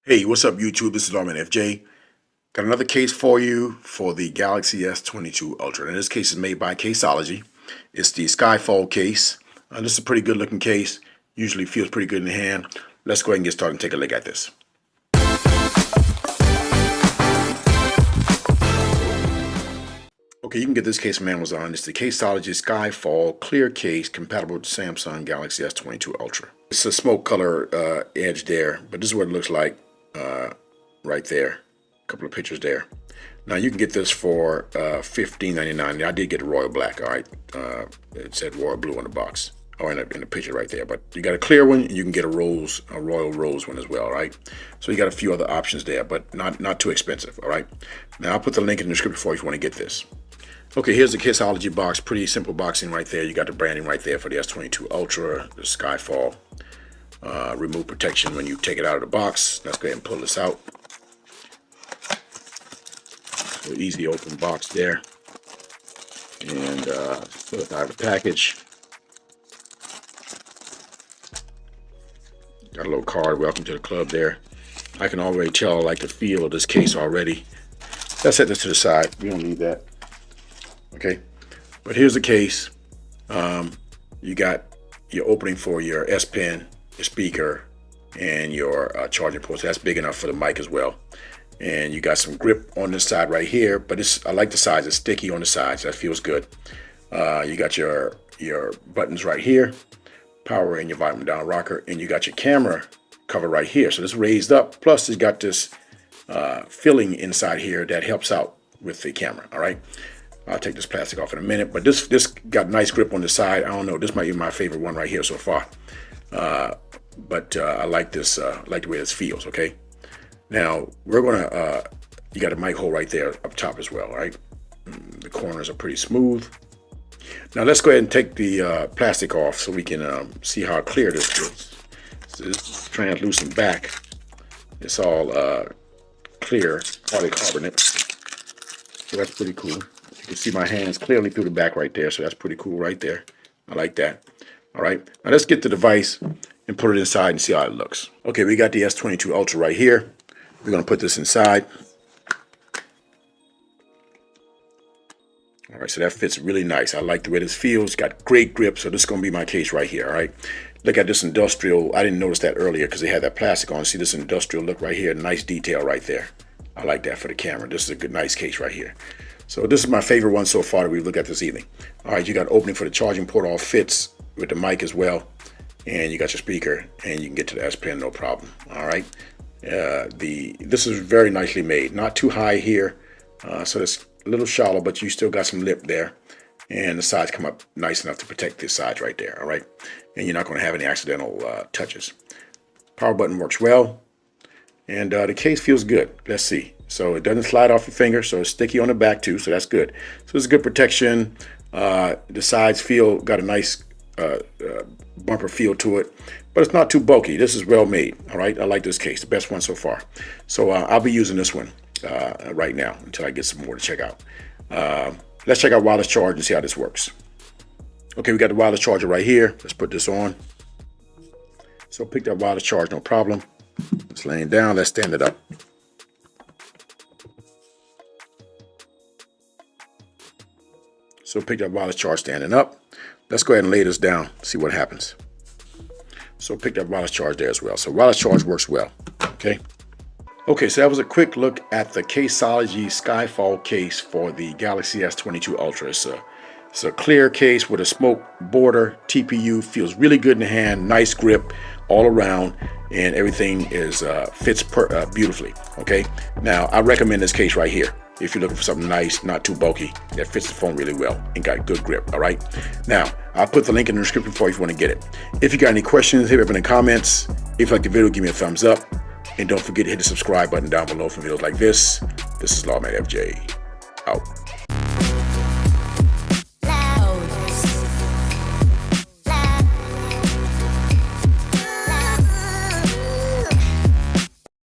Hey, what's up YouTube? This is Lawman FJ. Got another case for you for the Galaxy S22 Ultra. And this case is made by Caseology. It's the Skyfall case. This is a pretty good looking case. Usually feels pretty good in the hand. Let's go ahead and get started and take a look at this. Okay, you can get this case from Amazon. It's the Caseology Skyfall clear case compatible with Samsung Galaxy S22 Ultra. It's a smoke color edge there, but this is what it looks like right there. A couple of pictures there. Now you can get this for $15.99. I did get a royal black. All right, it said royal blue on the box or in the picture right there. But you got a clear one, and you can get a royal rose one as well. All right, so you got a few other options there, but not too expensive. All right. Now I'll put the link in the description for you if you want to get this. Okay, here's the Caseology box. Pretty simple boxing right there. You got the branding right there for the S22 Ultra, the Skyfall. Remove protection when you take it out of the box. Let's go ahead and pull this out. So easy open box there. And put it out of the package. Got a little card, welcome to the club there. I can already tell I like the feel of this case already. Let's set this to the side. We don't need that. Okay, but here's the case. You got your opening for your S Pen, your speaker, and your charging port. So that's big enough for the mic as well. And you got some grip on this side right here, but I like the sides. It's sticky on the sides. That feels good. You got your buttons right here, power and your volume down rocker, and you got your camera cover right here. So this raised up. Plus, it's got this filling inside here that helps out with the camera. All right. I'll take this plastic off in a minute, but this got nice grip on the side. I don't know. This might be my favorite one right here so far. But I like this. Like the way this feels. Okay. Now we're gonna. You got a mic hole right there up top as well. All right. The corners are pretty smooth. Now let's go ahead and take the plastic off so we can see how clear this is. So this is translucent back. It's all clear polycarbonate. So that's pretty cool. You can see my hands clearly through the back right there, so that's pretty cool right there. I like that. All right, now let's get the device and put it inside and see how it looks. Okay, we got the S22 Ultra right here. We're gonna put this inside. All right, so that fits really nice. I like the way this feels. Got great grip, so this is gonna be my case right here. All right, look at this industrial. I didn't notice that earlier because they had that plastic on. See this industrial look right here, nice detail right there. I like that for the camera. This is a good, nice case right here. So this is my favorite one so far that we've looked at this evening. All right, you got opening for the charging port, all fits with the mic as well. And you got your speaker, and you can get to the S Pen, no problem. All right, this is very nicely made. Not too high here, so it's a little shallow, but you still got some lip there. And the sides come up nice enough to protect this side right there, all right? And you're not gonna have any accidental touches. Power button works well. And the case feels good. Let's see. So it doesn't slide off your finger, so it's sticky on the back too, so that's good. So it's good protection. The sides got a nice bumper feel to it, but it's not too bulky. This is well made. All right, I like this case, the best one so far. So I'll be using this one right now until I get some more to check out. Let's check out wireless charge and see how this works. Okay, we got the wireless charger right here. Let's put this on. So pick that wireless charge, no problem. It's laying down. Let's stand it up. So pick that wireless charge standing up. Let's go ahead and lay this down, see what happens. So pick that wireless charge there as well. So wireless charge works well, okay? Okay, so that was a quick look at the Caseology Skyfall case for the Galaxy S22 Ultra. It's a clear case with a smoke border, TPU, feels really good in the hand, nice grip all around, and everything fits beautifully, okay? Now, I recommend this case right here. If you're looking for something nice, not too bulky, that fits the phone really well and got good grip, all right? Now, I'll put the link in the description for you if you want to get it. if you got any questions, hit me up in the comments. If you like the video, give me a thumbs up. And don't forget to hit the subscribe button down below for videos like this. This is Lawman FJ, out.